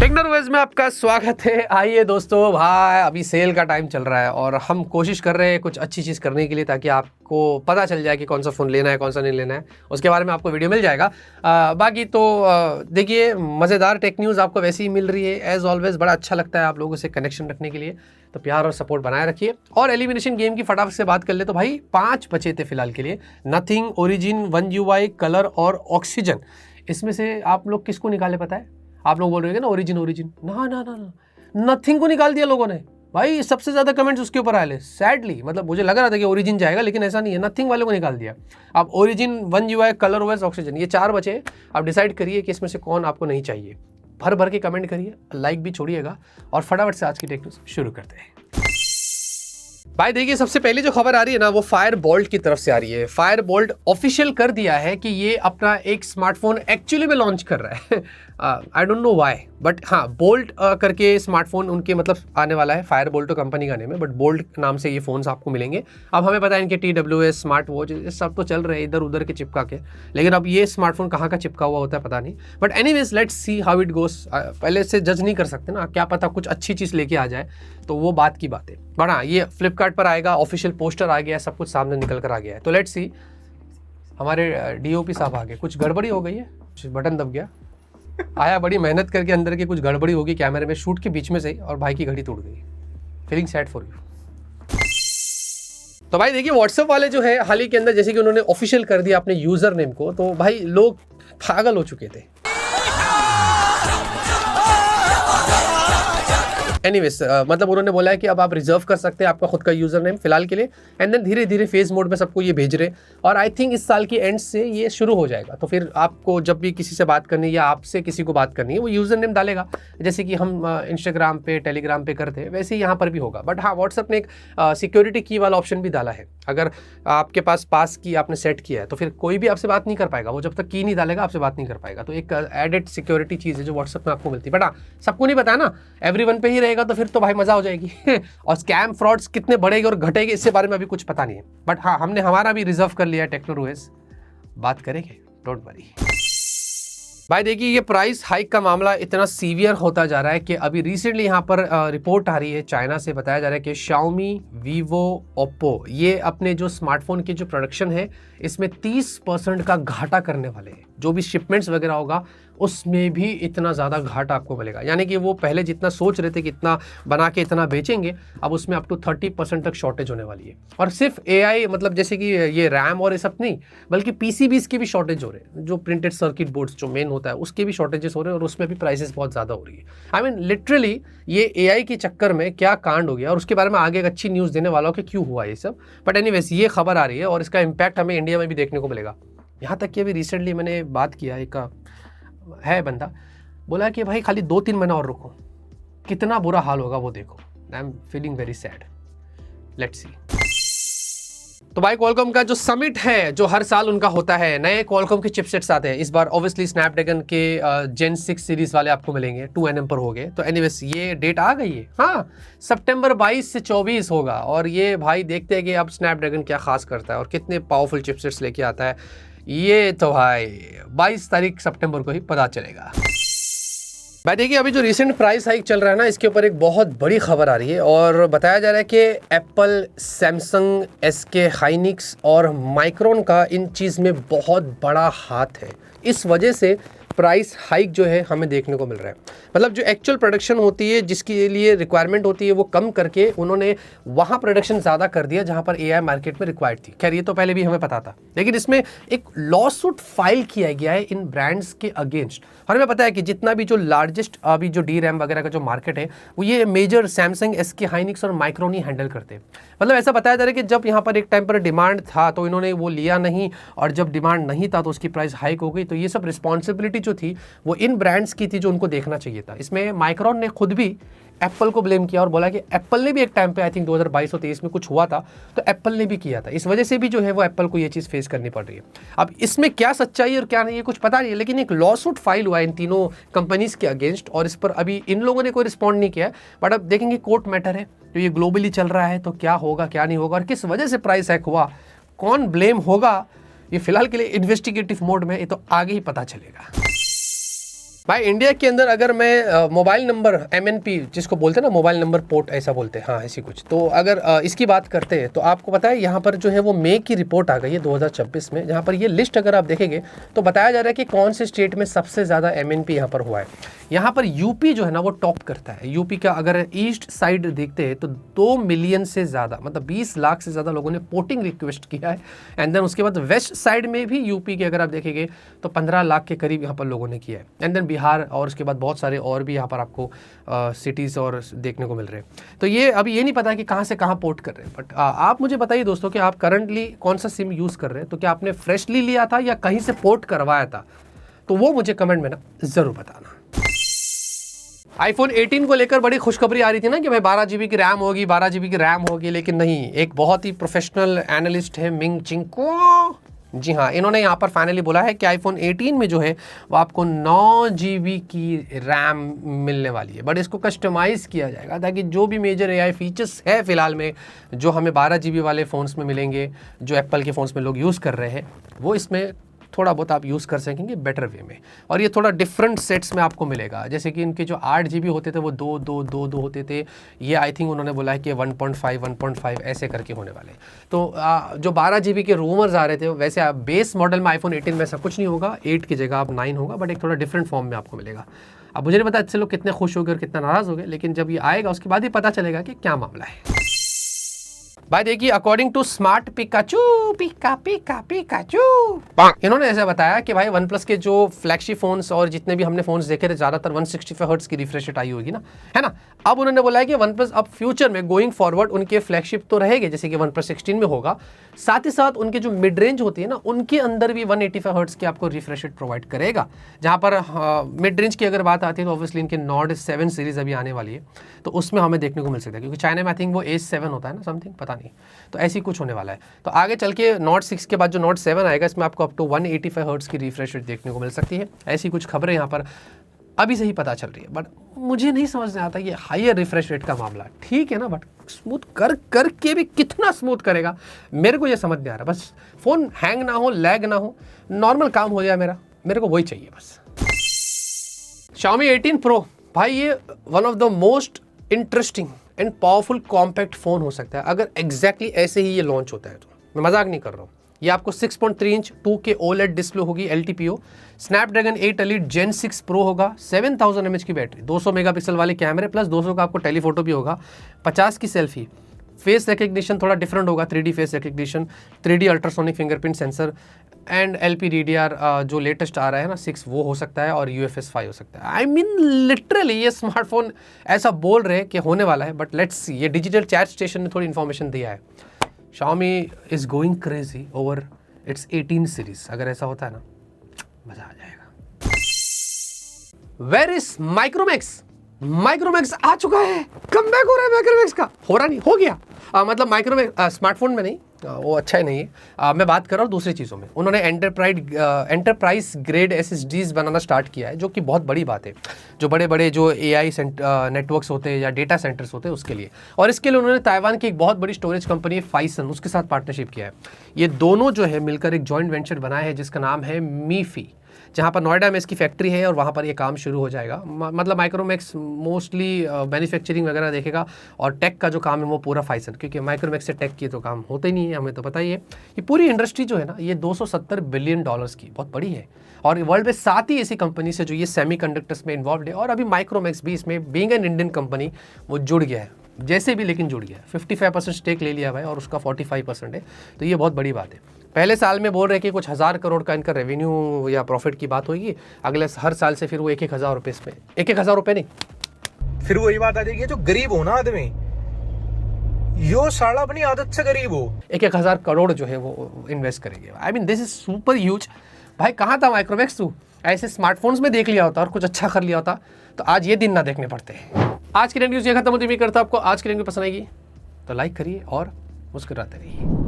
Technologies में आपका स्वागत है। आइए दोस्तों, भाई अभी सेल का टाइम चल रहा है और हम कोशिश कर रहे हैं कुछ अच्छी चीज़ करने के लिए ताकि आपको पता चल जाए कि कौन सा फ़ोन लेना है कौन सा नहीं लेना है। उसके बारे में आपको वीडियो मिल जाएगा। बाकी तो देखिए, मज़ेदार टेक न्यूज़ आपको वैसे ही मिल रही है एज़ ऑलवेज। बड़ा अच्छा लगता है आप लोगों से कनेक्शन रखने के लिए, तो प्यार और सपोर्ट बनाए रखिए। और एलिमिनेशन गेम की फटाफट से बात कर ले तो भाई 5 बचे थे फिलहाल के लिए। Nothing, origin, one UI, colour और ऑक्सीजन। इसमें से आप लोग किसको निकाले पता है? आप लोग बोल रहे हैं ना ओरिजिन ओरिजिन, ना ना ना ना, नथिंग को निकाल दिया लोगों ने। भाई सबसे ज़्यादा कमेंट्स उसके ऊपर आए। सैडली, मतलब मुझे लग रहा था कि ओरिजिन जाएगा, लेकिन ऐसा नहीं है, नथिंग वाले को निकाल दिया। अब origin, one UI, colour OS, oxygen, ये 4 बचे। आप डिसाइड करिए कि इसमें से कौन आपको नहीं चाहिए। भर भर के कमेंट करिए, लाइक भी छोड़िएगा और फटाफट से आज की टेक न्यूज़ शुरू करते हैं। भाई देखिए, सबसे पहले जो खबर आ रही है ना, वो फायर बोल्ट की तरफ से आ रही है। फायर बोल्ट ऑफिशियल कर दिया है कि ये अपना एक स्मार्टफोन एक्चुअली में लॉन्च कर रहा है। I don't know why, but हाँ, बोल्ट करके स्मार्टफोन उनके मतलब आने वाला है। फायर बोल्ट तो कंपनी का नेम है, बट बोल्ट नाम से ये फोन्स आपको मिलेंगे। अब हमें पता है इनके TWS, स्मार्ट वॉच, ये सब तो चल रहे हैं इधर उधर के चिपका के, लेकिन अब ये स्मार्टफोन कहाँ का चिपका हुआ होता है पता नहीं। But anyways, let's see how it goes. पहले से जज नहीं कर सकते ना, क्या पता कुछ अच्छी चीज़ लेके आ जाए, तो वो बात की बात है। बट हाँ, ये फ्लिपकार्ट पर आएगा, ऑफिशियल पोस्टर आ गया है, सब कुछ सामने निकल कर आ गया है। तो लेट्स सी। हमारे DOP साहब आ गए, कुछ गड़बड़ी हो गई है, बटन दब गया। आया बड़ी मेहनत करके, अंदर की कुछ गड़बड़ी होगी कैमरे में, शूट के बीच में से ही, और भाई की घड़ी टूट गई। Feeling sad for you. तो भाई देखिए, व्हाट्सएप वाले जो है हाल ही के अंदर, जैसे कि उन्होंने ऑफिशियल कर दिया अपने यूजर नेम को, तो भाई लोग पागल हो चुके थे। एनीवेज, मतलब उन्होंने बोला है कि अब आप रिजर्व कर सकते हैं आपका खुद का यूजर नेम फिलहाल के लिए, एंड देन धीरे धीरे फेज मोड में सबको ये भेज रहे। और आई थिंक इस साल की एंड से ये शुरू हो जाएगा। तो फिर आपको जब भी किसी से बात करनी है या आपसे किसी को बात करनी है, वो यूजर नेम डालेगा, जैसे कि हम इंस्टाग्राम पे, टेलीग्राम पे करते हैं, वैसे ही यहाँ पर भी होगा। बट हाँ, व्हाट्सएप ने एक सिक्योरिटी की वाला ऑप्शन भी डाला है। अगर आपके पास की आपने सेट किया है, तो फिर कोई भी आपसे बात नहीं कर पाएगा। वो जब तक की नहीं डालेगा आपसे बात नहीं कर पाएगा। तो एक एडेड सिक्योरिटी चीज़ है जो व्हाट्सएप में आपको मिलती है। बट हाँ, सबको नहीं पता ना, एवरीवन पे ही रहेगा, तो फिर तो भाई मजा हो जाएगी। और स्कैम फ्रॉड्स कितने बढ़ेंगे और घटेंगे, इससे बारे में अभी कुछ पता नहीं है। बट हाँ, हमने हमारा भी रिजर्व कर लिया है। टेक्नोलॉजीज बात करेंगे, डोंट वरी। भाई देखिए, ये प्राइस हाइक का मामला इतना सीवियर होता जा रहा है कि अभी रिसेंटली यहाँ पर रिपोर्ट आ रही है चाइना से, बताया जा रहा है कि Xiaomi, Vivo, Oppo ये अपने जो स्मार्टफोन की जो प्रोडक्शन है, इसमें 30% का घाटा करने वाले हैं। जो भी शिपमेंट्स वगैरह होगा उसमें भी इतना ज़्यादा घाटा आपको मिलेगा। यानी कि वो पहले जितना सोच रहे थे कि इतना बना के इतना बेचेंगे, अब उसमें अप टू 30% तक शॉर्टेज होने वाली है। और सिर्फ AI, मतलब जैसे कि ये रैम और ये सब नहीं, बल्कि PCBs की भी शॉर्टेज हो रहे हैं। जो प्रिंटेड सर्किट बोर्ड्स जो मेन होता है, उसके भी शॉर्टेजेस हो रहे हैं, और उसमें भी प्राइसेस बहुत ज़्यादा हो रही है। आई मीन लिटरली ये AI के चक्कर में क्या कांड हो गया, और उसके बारे में आगे एक अच्छी न्यूज़ देने वाला हो कि क्यों हुआ ये सब। बट एनीवेज, ये खबर आ रही है और इसका इम्पैक्ट हमें इंडिया में भी देखने को मिलेगा। यहाँ तक कि अभी रिसेंटली मैंने बात किया, एक है बंदा बोला कि भाई खाली 2-3 महीना और रुको, कितना बुरा हाल होगा वो देखो। I am feeling very sad, let's see. तो भाई क्वालकॉम का जो समिट है, जो हर साल उनका होता है, नए क्वालकॉम के चिपसेट्स आते हैं। इस बार ऑब्वियसली स्नैपड्रैगन के Gen 6 सीरीज वाले आपको मिलेंगे, 2nm पर हो गए। तो एनीवेज, ये डेट आ गई है। हाँ, सितंबर 22 से 24 होगा। और ये भाई देखते हैं कि अब स्नैपड्रैगन क्या खास करता है और कितने पावरफुल चिपसेट्स लेके आता है। ये तो भाई 22 तारीख सितंबर को ही पता चलेगा। भाई देखिए, अभी जो रिसेंट प्राइस हाइक चल रहा है ना, इसके ऊपर एक बहुत बड़ी खबर आ रही है और बताया जा रहा है कि एप्पल, सैमसंग, SK हाइनिक्स और माइक्रोन का इन चीज़ में बहुत बड़ा हाथ है। इस वजह से प्राइस हाइक जो है हमें देखने को मिल रहा है। मतलब जो एक्चुअल प्रोडक्शन होती है, जिसके लिए रिक्वायरमेंट होती है, वो कम करके उन्होंने वहाँ प्रोडक्शन ज़्यादा कर दिया जहाँ पर AI मार्केट में रिक्वायर्ड थी। खैर, ये तो पहले भी हमें पता था, लेकिन इसमें एक लॉ सूट फाइल किया गया है इन ब्रांड्स के अगेंस्ट। और हमें पता है कि जितना भी जो लार्जेस्ट अभी जो DRAM वगैरह का जो मार्केट है, वो ये मेजर सैमसंग, SK हाइनिक्स और माइक्रोन ही हैंडल करते हैं। मतलब ऐसा बताया जा रहा है कि जब यहाँ पर एक टाइम पर डिमांड था तो इन्होंने वो लिया नहीं, और जब डिमांड नहीं था तो उसकी प्राइस हाइक हो गई। तो ये सब रिस्पॉन्सिबिलिटी जो थी वो इन ब्रांड्स की थी, जो उनको देखना चाहिए था। इसमें माइक्रोन ने खुद भी एप्पल को ब्लेम किया और बोला कि एप्पल ने भी एक टाइम पे, आई थिंक 2022 और 23 में कुछ हुआ था, तो एप्पल ने भी किया था। इस वजह से भी जो है वो एप्पल को ये चीज़ फेस करनी पड़ रही है। अब इसमें क्या सच्चाई और क्या नहीं है कुछ पता नहीं है, लेकिन एक लॉ सूट फाइल हुआ है इन तीनों कंपनीज के अगेंस्ट, और इस पर अभी इन लोगों ने कोई रिस्पॉन्ड नहीं किया है। बट अब देखेंगे, कोर्ट मैटर है, तो ये ग्लोबली चल रहा है, तो क्या होगा क्या नहीं होगा और किस वजह से प्राइस हैक हुआ, कौन ब्लेम होगा, ये फिलहाल के लिए इन्वेस्टिगेटिव मोड में, ये तो आगे ही पता चलेगा। भाई इंडिया के अंदर अगर मैं मोबाइल नंबर MNP जिसको बोलते हैं ना, मोबाइल नंबर पोर्ट ऐसा बोलते हैं, हाँ ऐसी कुछ, तो अगर इसकी बात करते हैं तो आपको पता है यहाँ पर जो है वो मई की रिपोर्ट आ गई है 2026 में, जहाँ पर ये लिस्ट अगर आप देखेंगे तो बताया जा रहा है कि कौन से स्टेट में सबसे ज़्यादा MNP यहाँ पर हुआ है। यहाँ पर यूपी जो है ना वो टॉप करता है। यूपी का अगर ईस्ट साइड देखते हैं तो 2 मिलियन से ज़्यादा, मतलब 20 लाख से ज़्यादा लोगों ने पोर्टिंग रिक्वेस्ट किया है। एंड देन उसके बाद वेस्ट साइड में भी यूपी के अगर आप देखेंगे तो 15 लाख के करीब यहाँ पर लोगों ने किया है। एंड देन बिहार और उसके बाद बहुत सारे और भी यहाँ पर आपको सिटीज़ और देखने को मिल रहे हैं। तो ये अभी ये नहीं पता कि कहाँ से कहाँ पोर्ट कर रहे हैं। बट आप मुझे बताइए दोस्तों कि आप करंटली कौन सा सिम यूज़ कर रहे हैं, तो क्या आपने फ्रेशली लिया था या कहीं से पोर्ट करवाया था, तो वो मुझे कमेंट में ना ज़रूर बताना। iPhone 18 को लेकर बड़ी खुशखबरी आ रही थी ना कि भाई 12 GB की रैम होगी, 12 GB की रैम होगी, लेकिन नहीं, एक बहुत ही प्रोफेशनल एनालिस्ट है मिंग चिंको, जी हाँ, इन्होंने यहाँ पर फाइनली बोला है कि iPhone 18 में जो है वो आपको 9 GB की रैम मिलने वाली है, बट इसको कस्टमाइज़ किया जाएगा ताकि जो भी मेजर AI फीचर्स है फिलहाल में जो हमें 12 GB वाले फ़ोन्स में मिलेंगे, जो एप्पल के फ़ोन्स में लोग यूज़ कर रहे हैं, वो इसमें थोड़ा बहुत आप यूज़ कर सकेंगे बेटर वे में। और ये थोड़ा डिफरेंट सेट्स में आपको मिलेगा, जैसे कि इनके जो 8 GB होते थे वो 2 होते थे, ये आई थिंक उन्होंने बोला है कि 1.5 ऐसे करके होने वाले। तो जो 12 GB के रूमर्स आ रहे थे, वैसे बेस मॉडल में iPhone 18 में ऐसा कुछ नहीं होगा, 8 की जगह आप 9 होगा, बट एक थोड़ा डिफरेंट फॉर्म में आपको मिलेगा। अब मुझे नहीं पता अच्छे लोग कितने खुश हो गए और कितना नाराज़ हो गए, लेकिन जब ये आएगा उसके बाद ही पता चलेगा कि क्या मामला है। भाई देखिए, according to Smart Pikachu, Pikachu, इन्होंने ऐसा बताया कि भाई वन प्लस के जो फ्लैगशिप फोन्स और जितने भी हमने फोन्स देखे थे ज़्यादातर 165 हर्ट्ज की रिफ्रेश रेट आई होगी ना, है ना। अब उन्होंने बोला है कि वन प्लस अब फ्यूचर में गोइंग फॉरवर्ड उनके फ्लैगशिप तो रहेंगे जैसे कि वन प्लस 16 में होगा, साथ ही साथ उनके जो मिड रेंज होती है ना उनके अंदर भी 185 हर्ट्ज की आपको रिफ्रेश रेट प्रोवाइड करेगा। जहाँ पर मिड रेंज की अगर बात आती है तो ऑब्वियसली इनके नॉर्ड 7 सीरीज़ अभी आने वाली है, तो उसमें हमें देखने को मिल सकता है, क्योंकि चाइना में आई थिंक वो A7 होता है ना, समथिंग पता नहीं, तो ऐसी कुछ होने वाला है। तो आगे चल के नॉट 6 के बाद जो नॉट 7 आएगा इसमें आपको अप टू 185 हर्ट्ज की रिफ्रेश रेट देखने को मिल सकती है। ऐसी कुछ खबरें यहाँ पर अभी से ही पता चल रही है, बट मुझे नहीं समझ में आता ये हायर रिफ्रेश रेट का मामला। ठीक है ना, बट स्मूथ कर के भी कितना स्मूथ करेगा मेरे को ये समझ नहीं आ रहा। बस फ़ोन हैंग ना हो, लैग ना हो, नॉर्मल काम हो जाए मेरे को वही चाहिए बस। Xiaomi 18 Pro भाई ये one of the most interesting and powerful compact phone हो सकता है अगर एग्जैक्टली ऐसे ही ये लॉन्च होता है तो। मैं मजाक नहीं कर रहा हूँ। ये आपको 6.3 इंच 2K OLED डिस्प्ले होगी, LTPO, Snapdragon 8 Elite Gen 6 Pro होगा, 7000 mAh की बैटरी, 200 मेगापिक्सल वाले कैमरे प्लस 200 का आपको टेलीफोटो भी होगा, 50 की सेल्फी, फेस रिकग्निशन थोड़ा डिफरेंट होगा, 3D face recognition, 3D ultrasonic fingerprint sensor and LPDDR जो लेटेस्ट आ रहा है ना 6 वो हो सकता है, और UFS 5 हो सकता है। आई मीन लिटरली ये स्मार्टफोन ऐसा बोल रहे हैं कि होने वाला है, बट लेट्स सी। ये डिजिटल चैट स्टेशन ने थोड़ी इन्फॉर्मेशन दिया है, Xiaomi is going crazy over its 18 series. अगर ऐसा होता है ना मजा आ जाएगा। Where is Micromax? माइक्रोमैक्स आ चुका है, कमबैक हो रहा है माइक्रोमैक्स का। हो रहा नहीं, हो गया। मतलब माइक्रोमैक्स स्मार्टफोन में नहीं, वो अच्छा ही नहीं है। मैं बात कर रहा हूँ दूसरी चीज़ों में। उन्होंने एंटरप्राइज ग्रेड SSDs बनाना स्टार्ट किया है, जो कि बहुत बड़ी बात है, जो बड़े बड़े जो AI नेटवर्क्स होते हैं या डेटा सेंटर्स होते हैं उसके लिए। और इसके लिए उन्होंने ताइवान की एक बहुत बड़ी स्टोरेज कंपनी है फाइसन, उसके साथ पार्टनरशिप किया है। ये दोनों जो है मिलकर एक जॉइंट वेंचर बनाया है जिसका नाम है मीफी, जहाँ पर नोएडा में इसकी फैक्ट्री है और वहाँ पर ये काम शुरू हो जाएगा। मतलब माइक्रोमैक्स मोस्टली मैन्युफैक्चरिंग वगैरह देखेगा और टेक का जो काम है वो पूरा फाइसन, क्योंकि माइक्रोमैक्स से टेक की तो काम होता ही नहीं है, हमें तो पता ही है। ये पूरी इंडस्ट्री जो है ना ये $270 बिलियन की बहुत बड़ी है, और वर्ल्ड में 7 ही ऐसी कंपनी से जो ये सेमीकंडक्टर्स में इन्वॉल्व है, और अभी माइक्रोमैक्स भी इसमें बीइंग एन इंडियन कंपनी वो जुड़ गया है, जैसे भी लेकिन जुड़ गया। 55% स्टेक ले लिया भाई और उसका 45% है, तो ये बहुत बड़ी बात है। पहले साल में बोल रहे कि कुछ 1000 करोड़ का इनका रेवेन्यू या प्रॉफिट की बात होगी, अगले हर साल से फिर वो 1,000 रुपये इसमें, 1,000 रुपये नहीं, फिर वही बात आ जाएगी, जो गरीब हो ना आदमी, यो साला अपनी आदत से गरीब हो, 1,000 करोड़ जो है वो इन्वेस्ट करेंगे। I mean this is super huge. भाई कहाँ था माइक्रोमैक्स तू? ऐसे स्मार्टफोन्स में देख लिया होता और कुछ अच्छा कर लिया होता तो आज ये दिन ना देखने पड़ते हैं। आज की न्यूज़ ये खत्म होती, उम्मीद करता आपको आज की न्यूज़ पसंद आएगी, तो लाइक करिए और मुस्कुराते रहिए।